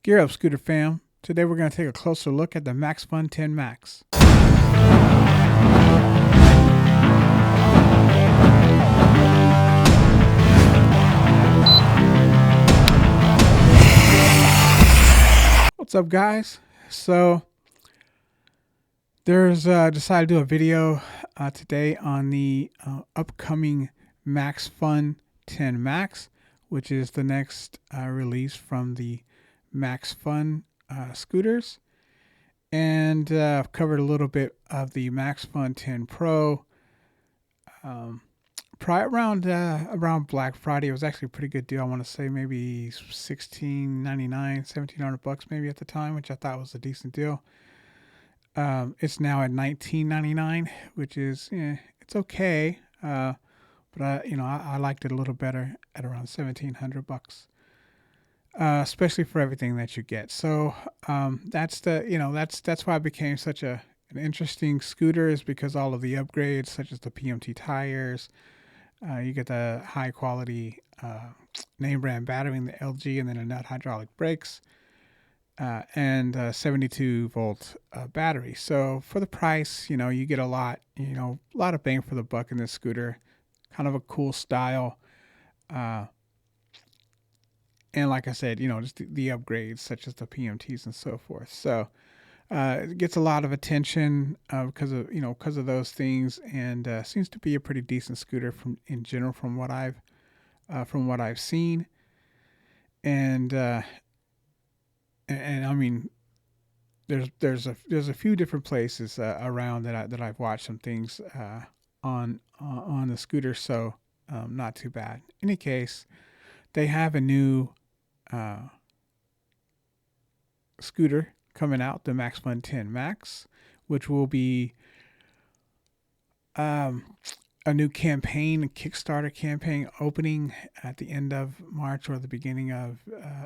Gear up, Scooter fam. Today we're going to take a closer look at the Maxfun 10 Max. What's up, guys? So there's decided to do a video today on the upcoming Maxfun 10 Max, which is the next release from the Maxfun scooters. And I've covered a little bit of the Maxfun 10 Pro. Around Black Friday, it was actually a pretty good deal. I want to say maybe $16.99, $1,700 maybe at the time, which I thought was a decent deal. It's now at $19.99, which is it's okay. But I liked it a little better at around $1,700, especially for everything that you get. So that's why it became such an interesting scooter, is because all of the upgrades, such as the PMT tires. You get the high quality name brand battery in the LG, and then a nut hydraulic brakes, and 72 volt battery. So for the price, you get a lot of bang for the buck in this scooter. Kind of a cool style. And like I said, just the upgrades such as the PMTs and so forth. So it gets a lot of attention because of those things, and seems to be a pretty decent scooter in general from what I've seen. And I mean, there's a few different places around that I've watched some things on the scooter, so not too bad. In any case, they have a new scooter coming out, the Maxfun 10 Max, which will be a new campaign, a Kickstarter campaign opening at the end of March or the beginning of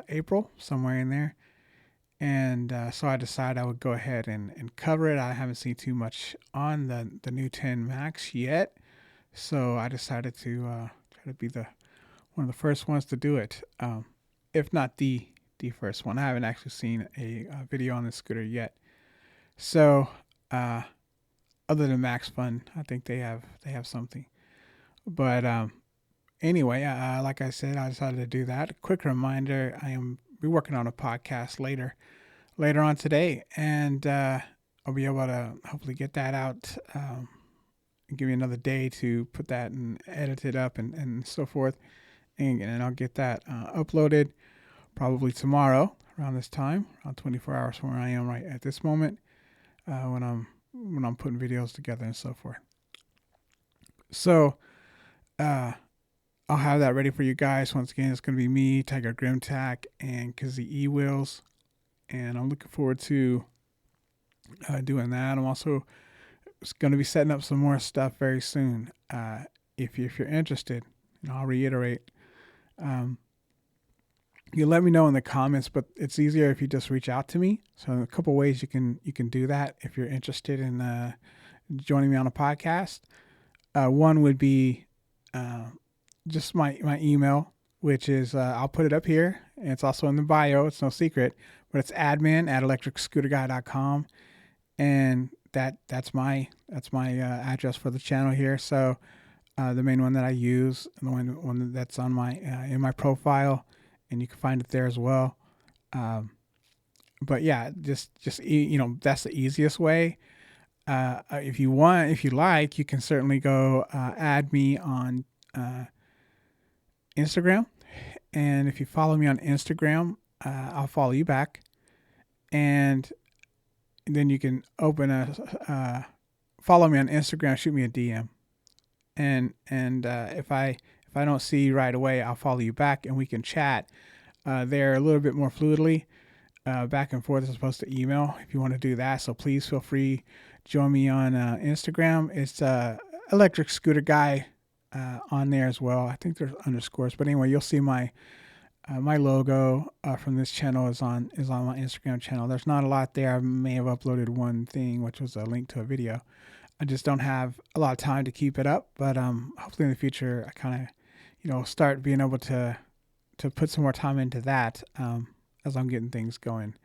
April, somewhere in there. And so I decided I would go ahead and cover it. I haven't seen too much on the new 10 Max yet, so I decided to try to be one of the first ones to do it, if not the first one. I haven't actually seen a video on this scooter yet. So other than Maxfun, I think they have something. But anyway, like I said, I decided to do that. A quick reminder: be working on a podcast later on today, and I'll be able to hopefully get that out. And give me another day to put that and edit it up and so forth, and I'll get that uploaded probably tomorrow around this time, around 24 hours from where I am right at this moment, when I'm putting videos together and so forth. So I'll have that ready for you guys. Once again, it's going to be me, Tiger Grimtack, and Kazzy E-Wheels, and I'm looking forward to doing that. I'm also going to be setting up some more stuff very soon. If you're interested, I'll reiterate. You let me know in the comments, but it's easier if you just reach out to me. So a couple ways you can do that if you're interested in joining me on a podcast. One would be just my email, which is I'll put it up here, and it's also in the bio. It's no secret, but it's admin@electricscooterguy.com, and that's my address for the channel here. So the main one that I use, and the one that's on my in my profile, and you can find it there as well. But yeah, just that's the easiest way. If you like, you can certainly go add me on Instagram, and if you follow me on Instagram, I'll follow you back, and then you can follow me on Instagram, shoot me a DM, and if I don't see you right away, I'll follow you back, and we can chat there a little bit more fluidly, back and forth as opposed to email, if you want to do that. So please feel free, join me on Instagram. It's Electric Scooter Guy on there as well. I think there's underscores, but anyway, you'll see my logo from this channel is on my Instagram channel. There's not a lot there. I may have uploaded one thing, which was a link to a video. I just don't have a lot of time to keep it up, but hopefully in the future I kind of start being able to put some more time into that. I'm getting things going.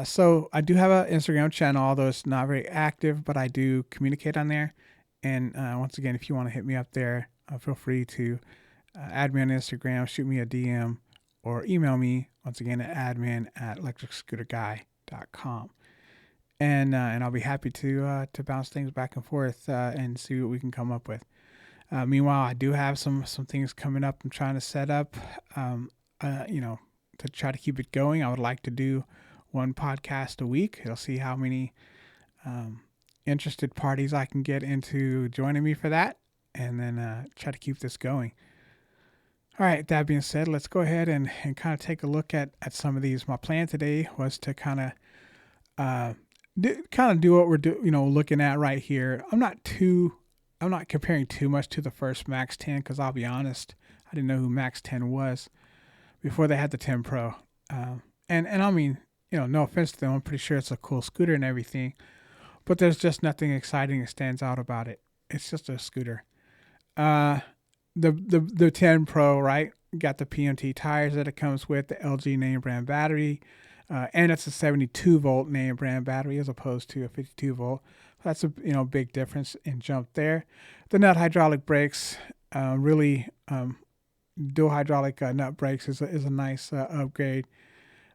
So I do have an Instagram channel, although it's not very active, but I do communicate on there. And once again, if you want to hit me up there, feel free to add me on Instagram, shoot me a DM, or email me once again at admin@electricscooterguy.com. And I'll be happy to bounce things back and forth and see what we can come up with. Meanwhile, I do have some things coming up. I'm trying to set up, to try to keep it going. I would like to do one podcast a week. I'll see how many interested parties I can get into joining me for that, and then try to keep this going. All right, that being said, let's go ahead and kind of take a look at some of these. My plan today was to kind of do what we're looking at right here. I'm not comparing too much to the first Max 10 because I'll be honest, I didn't know who Max 10 was before they had the 10 Pro. And I mean, no offense to them, I'm pretty sure it's a cool scooter and everything, but there's just nothing exciting that stands out about it. It's just a scooter. The 10 Pro, right? Got the PMT tires that it comes with, the LG name brand battery, and it's a 72 volt name brand battery as opposed to a 52 volt. That's a big difference in jump there. The nut hydraulic brakes, really dual hydraulic nut brakes is a nice upgrade.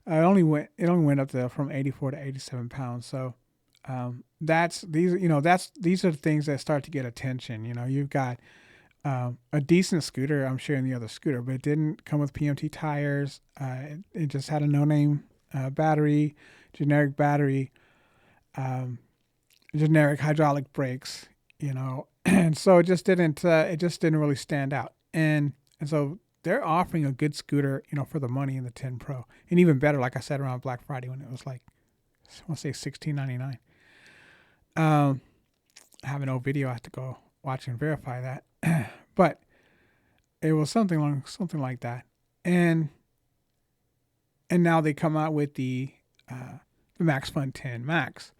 It only went up to from 84 to 87 pounds. So these are the things that start to get attention. You've got a decent scooter, I'm sure, in the other scooter, but it didn't come with PMT tires. It just had a no-name battery, generic battery, generic hydraulic brakes, and so it just didn't really stand out. And so they're offering a good scooter, for the money in the 10 Pro, and even better, like I said, around Black Friday when it was like, I want to say $16.99. I have an old video I have to go watch and verify that. But it was something like that, and now they come out with the Maxfun 10 Max,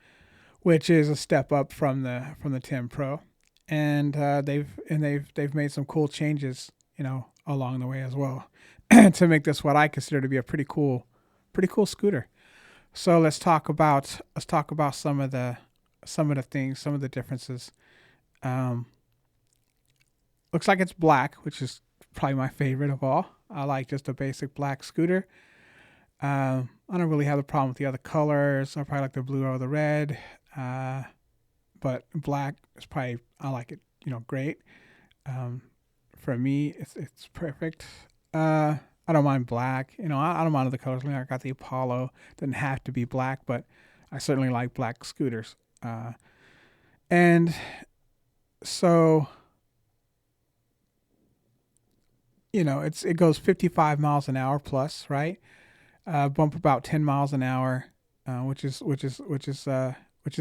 which is a step up from the 10 Pro, and they've made some cool changes, along the way as well, to make this what I consider to be a pretty cool scooter. So let's talk about some of the things, some of the differences. Looks like it's black, which is probably my favorite of all. I like just a basic black scooter. I don't really have a problem with the other colors. I probably like the blue or the red. But black is probably, I like it, great. For me, it's perfect. I don't mind black. I don't mind other colors. I got the Apollo. It doesn't have to be black, but I certainly like black scooters. And so, it goes 55 miles an hour plus, right? Bump about 10 miles an hour, which is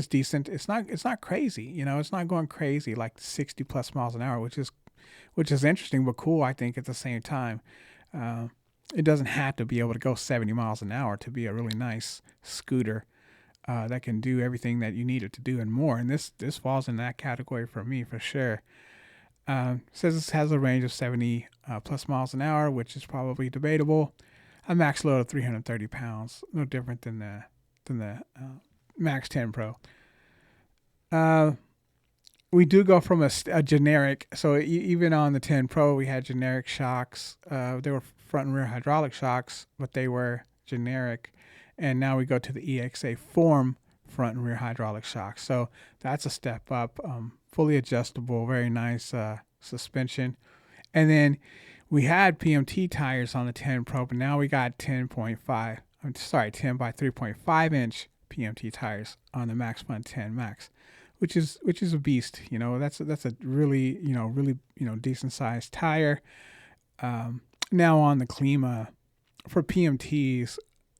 decent. It's not crazy, it's not going crazy like 60 plus miles an hour, which is interesting but cool, I think, at the same time. It doesn't have to be able to go 70 miles an hour to be a really nice scooter that can do everything that you need it to do and more. And this falls in that category for me for sure. Says this has a range of 70 plus miles an hour, which is probably debatable. A max load of 330 pounds, no different than the Max 10 Pro. We do go from a generic, so even on the 10 Pro, we had generic shocks. They were front and rear hydraulic shocks, but they were generic. And now we go to the EXA Form front and rear hydraulic shocks. So that's a step up. Fully adjustable, very nice suspension. And then we had PMT tires on the 10 Pro, but now we got 10 by 3.5 inch PMT tires on the Maxfun 10 Max, which is a beast. That's a really decent sized tire. Now on the Klima for PMTs,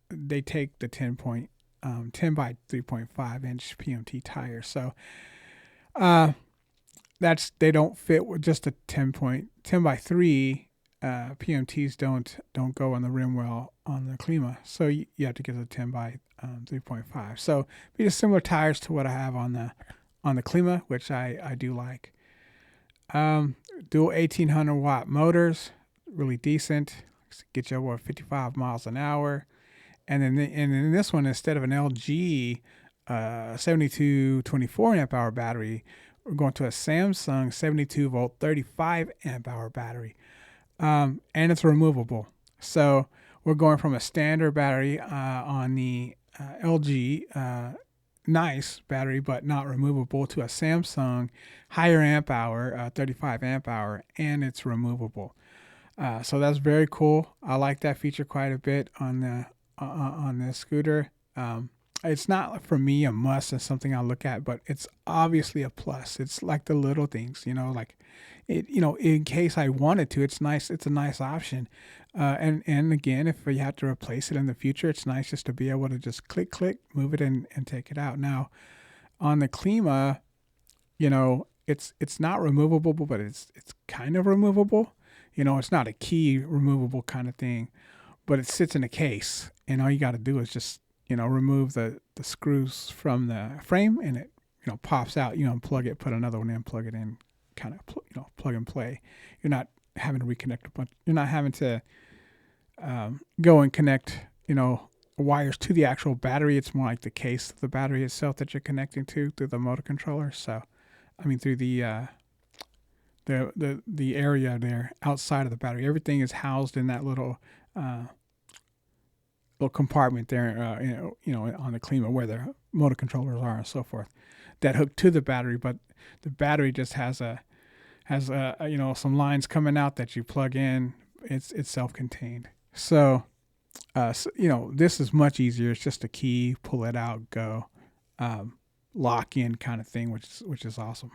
they take the 10 by 3.5 inch PMT tire. So they don't fit with just a 10 by 3. PMTs don't go on the rim well on the Klima, so you have to get the 10 by 3.5. So these are similar tires to what I have on the Klima, which I do like. Dual 1800 watt motors, really decent. Get you over 55 miles an hour. and then this one, instead of an LG 7224 amp hour battery, we're going to a Samsung 72 volt 35 amp hour battery, and it's removable. So we're going from a standard battery on the LG nice battery, but not removable, to a Samsung higher amp hour 35 amp hour, and it's removable. So that's very cool. I like that feature quite a bit on the scooter. It's not for me a must and something I look at, but it's obviously a plus. It's like the little things, like it. In case I wanted to, it's nice. It's a nice option. And again, if you have to replace it in the future, it's nice just to be able to just click, move it, and take it out. Now, on the Klima, it's not removable, but it's kind of removable. It's not a key removable kind of thing, but it sits in a case, and all you got to do is just remove the screws from the frame, and it pops out. You unplug it, put another one in, plug it in, kind of plug and play. You're not having to reconnect a bunch. You're not having to go and connect wires to the actual battery. It's more like the case of the battery itself that you're connecting to through the motor controller. So, I mean, through the area there outside of the battery, everything is housed in that little compartment there, on the Klima where the motor controllers are and so forth, that hook to the battery. But the battery just has some lines coming out that you plug in. It's self-contained. So, this is much easier. It's just a key, pull it out, go, lock in kind of thing, which is awesome.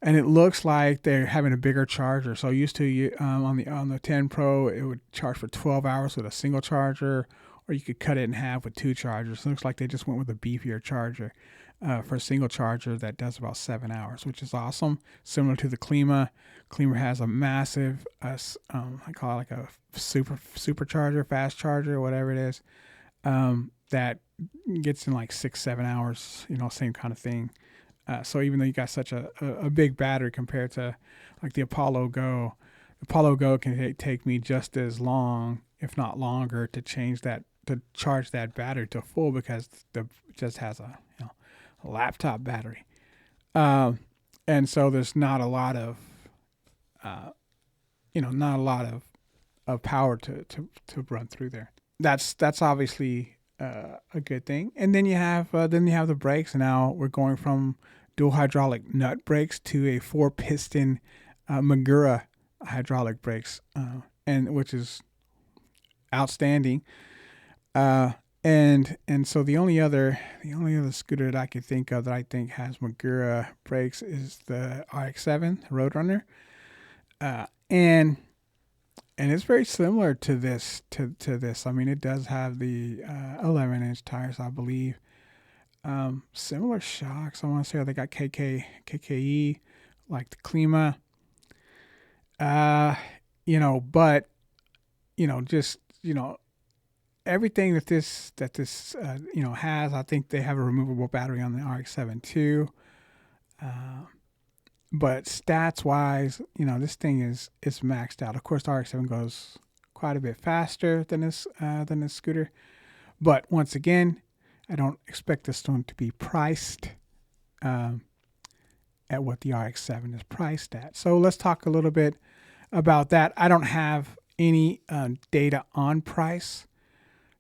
And it looks like they're having a bigger charger. So used to on the 10 Pro, it would charge for 12 hours with a single charger, or you could cut it in half with two chargers. It looks like they just went with a beefier charger for a single charger that does about 7 hours, which is awesome. Similar to the Klima. Klima has a massive, I call it like a supercharger, fast charger, whatever it is, that gets in like 6-7 hours. Same kind of thing. So even though you got such a big battery compared to like the Apollo Go can take me just as long, if not longer, to charge that battery to full, because it just has a laptop battery. And so there's not a lot of power to run through there. That's obviously a good thing. And then you have the brakes. Now we're going from dual hydraulic nut brakes to a 4-piston Magura hydraulic brakes, and which is outstanding. And so the only other scooter that I could think of that I think has Magura brakes is the RX-7 Roadrunner, and it's very similar to this. I mean, it does have the 11-inch tires, I believe. Similar shocks. I want to say they got KKE, like the Klima. But just everything that this has. I think they have a removable battery on the RX-7 too. But stats wise, this thing is maxed out. Of course, the RX-7 goes quite a bit faster than this scooter. But once again, I don't expect this one to be priced at what the RX-7 is priced at. So let's talk a little bit about that. I don't have any data on price.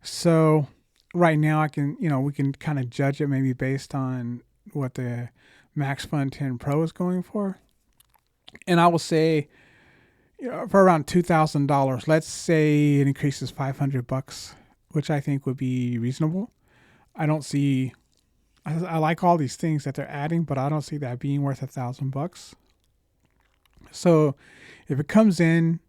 So right now we can kind of judge it maybe based on what the Maxfun 10 Pro is going for. And I will say, for around $2,000, let's say it increases $500, which I think would be reasonable. I like all these things that they're adding, but I don't see that being worth $1,000. So if it comes in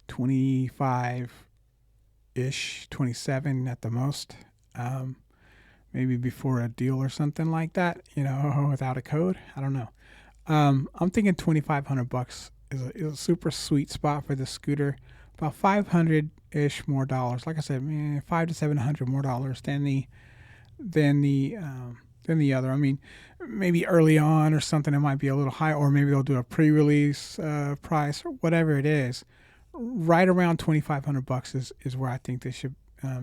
25-ish, 27 at the most, maybe before a deal or something like that, without a code, I don't know. I'm thinking $2,500 is a super sweet spot for the scooter. About $500-ish more dollars. Like I said, $500 to $700 more dollars than the other. I mean, maybe early on or something, it might be a little high, or maybe they'll do a pre-release price or whatever it is. right around $2,500 is where I think this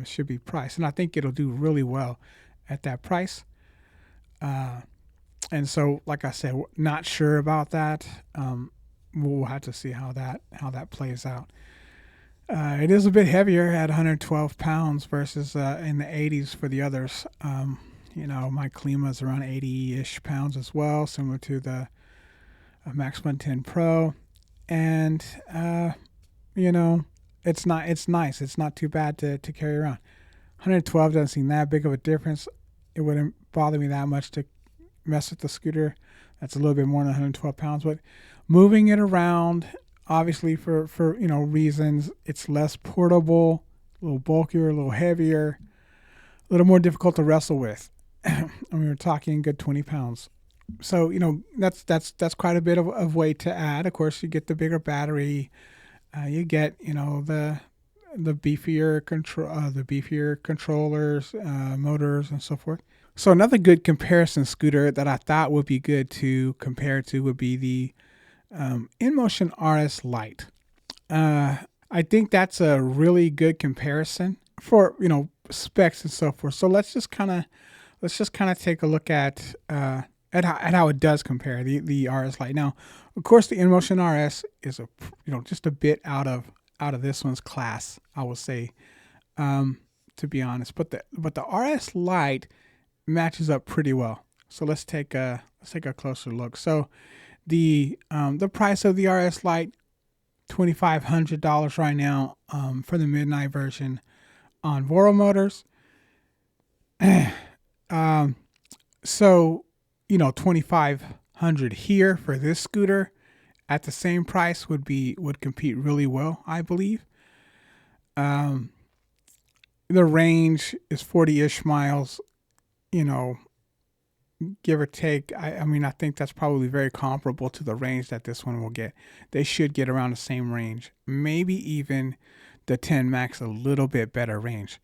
should be priced, and I think it'll do really well at that price. Uh, and so, like I said, not sure about that. We'll have to see how that plays out. It is a bit heavier at 112 pounds versus in the 80s for the others. My Klima is around 80-ish pounds as well, similar to the Maxfun 10 Pro. And, you know, it's nice. It's not too bad to carry around. 112 doesn't seem that big of a difference. It wouldn't bother me that much to mess with the scooter. That's a little bit more than 112 pounds, but moving it around, obviously for reasons, it's less portable, a little bulkier, a little heavier, a little more difficult to wrestle with. And we were talking good 20 pounds. So that's quite a bit of weight to add. Of course, you get the bigger battery, you get the beefier controllers, motors, and so forth. So another good comparison scooter that I thought would be good to compare to would be the InMotion RS Lite. I think that's a really good comparison for specs and so forth. So let's just kind of take a look at how it does compare the RS Lite. Now, of course, the InMotion RS is just a bit out of this one's class, I will say, to be honest. But the RS Lite matches up pretty well. So let's take a closer look. So the price of the RS Lite, $2,500 right now for the midnight version on Voro Motors. So $2,500 here for this scooter at the same price would compete really well, I believe. The range is 40-ish miles, give or take. I think that's probably very comparable to the range that this one will get. They should get around the same range, maybe even the 10 Max a little bit better range.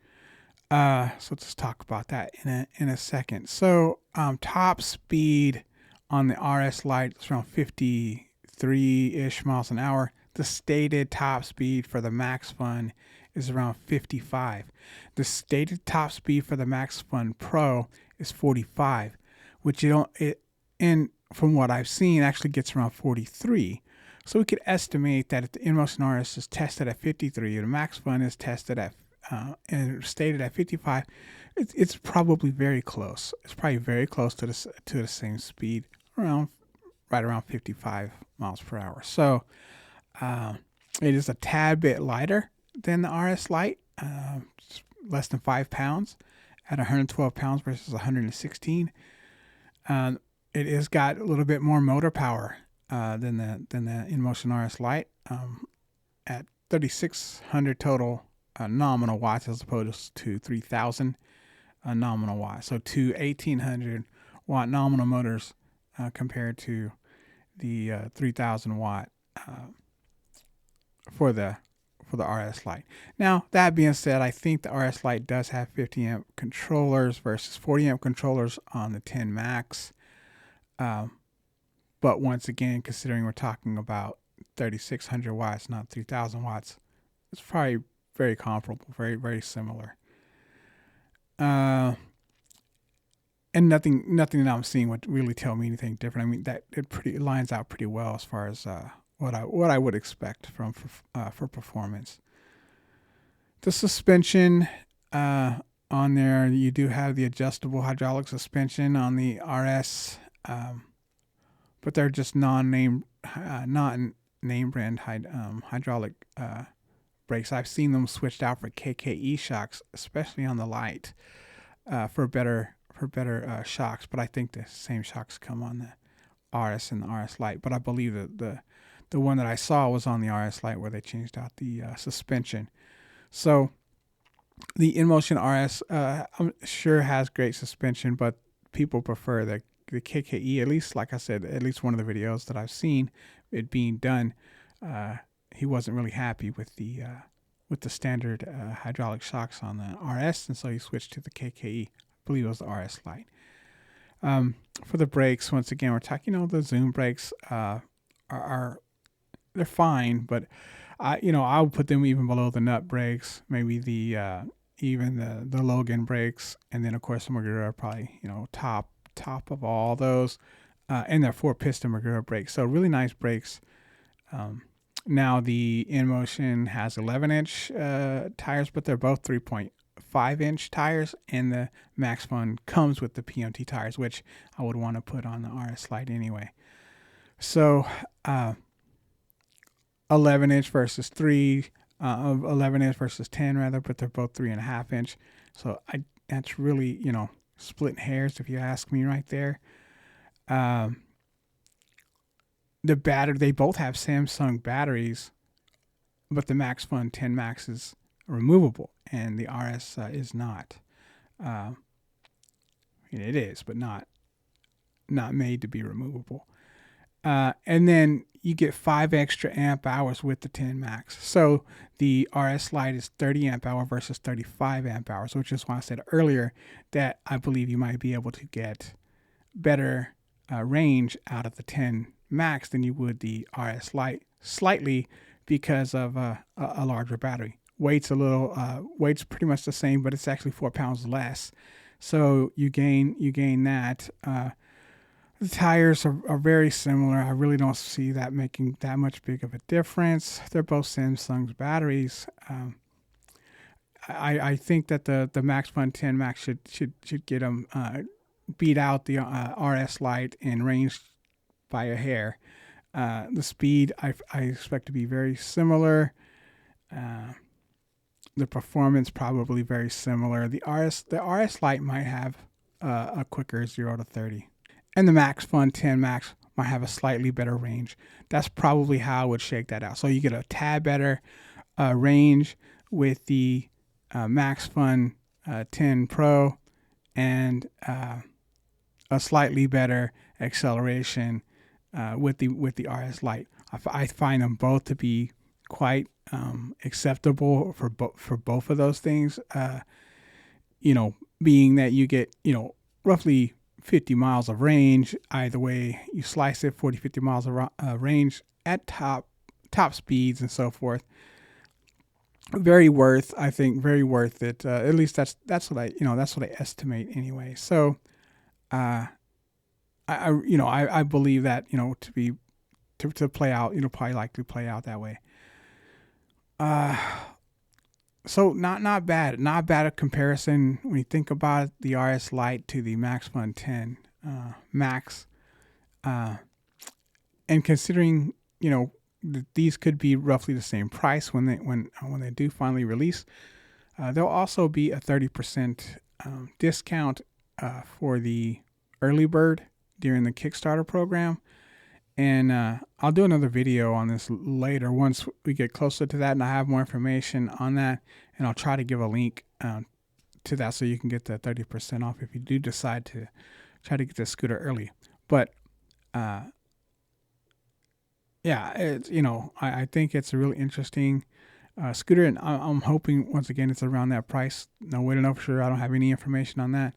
So let's talk about that in a second. So top speed on the RS Lite is around 53-ish miles an hour. The stated top speed for the Maxfun is around 55. The stated top speed for the Maxfun Pro is 45, which and from what I've seen, actually gets around 43. So we could estimate that if the InMotion RS is tested at 53, and the Maxfun is tested at and stated at 55, it's probably very close. It's probably very close to the same speed, right around 55 miles per hour. So it is a tad bit lighter than the RS Lite, less than 5 pounds at 112 pounds versus 116. It has got a little bit more motor power than the InMotion RS Lite at 3,600 total nominal watts as opposed to 3,000 nominal watts. So two 1,800 watt nominal motors compared to the 3,000 watt for the RS Lite. Now, that being said, I think the RS Lite does have 50 amp controllers versus 40 amp controllers on the 10 Max. But once again, considering we're talking about 3,600 watts, not 3,000 watts, it's probably very comparable, very, very similar. And nothing that I'm seeing would really tell me anything different. I mean, that it lines out pretty well as far as what I would expect for performance. The suspension on there, you do have the adjustable hydraulic suspension on the RS, but they're just not name brand hydraulic brakes. I've seen them switched out for KKE shocks, especially on the Lite, for better shocks. But I think the same shocks come on the RS and the RS Lite. But I believe that the one that I saw was on the RS Lite where they changed out the suspension. So the InMotion RS, I'm sure has great suspension, but people prefer the KKE. At least, like I said, at least one of the videos that I've seen it being done. He wasn't really happy with the standard hydraulic shocks on the RS, and so he switched to the KKE. I believe it was the RS Lite. For the brakes, once again, we're talking, the Zoom brakes are they're fine, but I would put them even below the nut brakes, maybe even the Logan brakes, and then of course the Magura are probably top of all those, and they're 4-piston Magura brakes, so really nice brakes. Now the InMotion has 11-inch tires, but they're both 3.5-inch tires, and the Maxfun comes with the PMT tires, which I would want to put on the RS Lite anyway. So 11-inch versus 11-inch versus 10 rather, but they're both 3.5-inch. So that's really splitting hairs if you ask me right there. The battery, they both have Samsung batteries, but the Maxfun 10 Max is removable and the RS is not. It is, but not made to be removable. And then you get 5 extra amp hours with the 10 Max. So the RS Lite is 30 amp hour versus 35 amp hours, which is why I said earlier that I believe you might be able to get better range out of the 10 Max than you would the RS Lite, slightly because of a larger battery. Weight's weight's pretty much the same, but it's actually 4 pounds less. So you gain that. The tires are very similar. I really don't see that making that much big of a difference. They're both Samsung's batteries. I think that the Maxfun 10 Max should get them beat out the RS Lite in range by a hair. The speed I expect to be very similar. The performance probably very similar. The RS Lite might have a quicker 0 to 30. And the Maxfun 10 Max might have a slightly better range. That's probably how I would shake that out. So you get a tad better range with the Maxfun 10 Pro and a slightly better acceleration with the RS Lite. I find them both to be quite acceptable for both of those things. Being that you get roughly 50 miles of range either way you slice it, 40-50 miles of range at top speeds and so forth. Very worth it. At least that's what I estimate anyway. So I believe that to play out, probably likely play out that way. So not bad a comparison when you think about the RS Lite to the Maxfun 10 Max, and considering that these could be roughly the same price when they do finally release. There'll also be a 30% discount for the early bird during the Kickstarter program. And I'll do another video on this later once we get closer to that and I have more information on that. And I'll try to give a link to that so you can get the 30% off if you do decide to try to get this scooter early. But it's I think it's a really interesting scooter, and I'm hoping once again it's around that price. No way to know for sure. I don't have any information on that.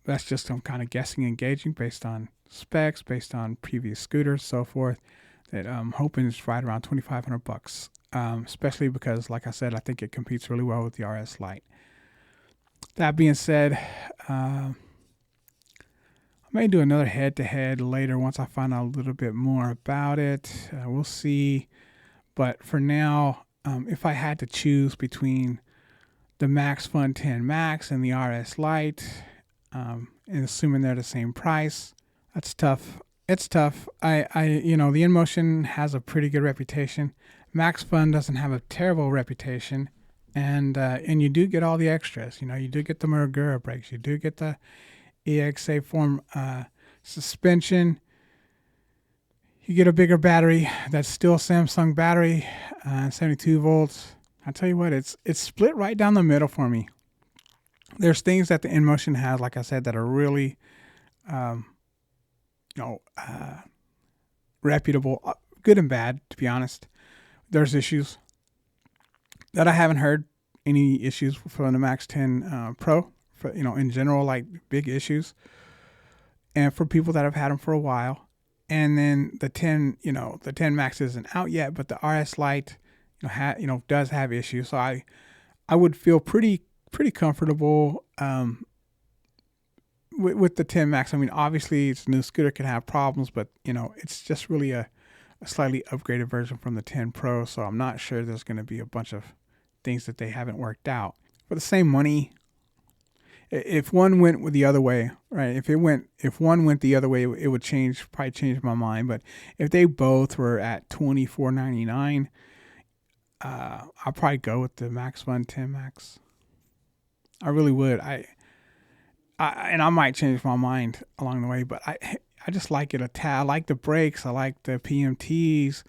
That's just some kind of guessing and gauging based on specs, based on previous scooters, so forth. That I'm hoping is right around $2,500, especially because, like I said, I think it competes really well with the RS Lite. That being said, I may do another head-to-head later once I find out a little bit more about it. We'll see. But for now, if I had to choose between the Maxfun 10 Max and the RS Lite, and assuming they're the same price, that's tough. It's tough. The InMotion has a pretty good reputation. Maxfun doesn't have a terrible reputation, and you do get all the extras. You do get the Magura brakes. You do get the EXA form suspension. You get a bigger battery. That's still a Samsung battery, 72 volts. I tell you what, it's split right down the middle for me. There's things that the InMotion has, like I said, that are really, reputable, good and bad, to be honest. There's issues that I haven't heard any issues from the Max 10 Pro, in general, like big issues. And for people that have had them for a while. And then the 10 Max isn't out yet, but the RS Lite, does have issues. So I would feel pretty comfortable with the 10 Max. I mean, obviously, it's a new scooter, can have problems, but it's just really a slightly upgraded version from the 10 Pro. So I'm not sure there's going to be a bunch of things that they haven't worked out for the same money. If one went with the other way, right? If one went the other way, it would probably change my mind. But if they both were at $24.99, I'll probably go with the Maxfun 10 Max. I really would. And I might change my mind along the way, but I just like it a tad. I like the brakes. I like the PMTs.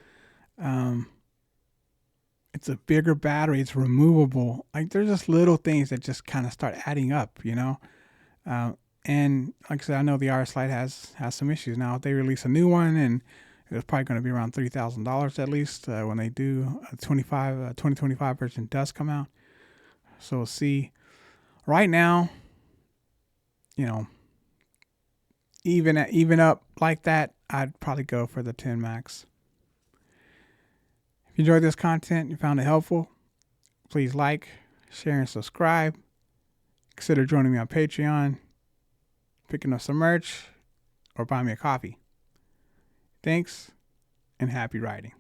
It's a bigger battery. It's removable. Like, there's just little things that just kind of start adding up, And like I said, I know the RS Lite has some issues now. If they release a new one, and it's probably going to be around $3,000 at least when they do a 2025 version does come out. So we'll see. Right now, even up like that, I'd probably go for the 10 Max. If you enjoyed this content, you found it helpful, please like, share, and subscribe. Consider joining me on Patreon, picking up some merch, or buying me a coffee. Thanks, and happy riding.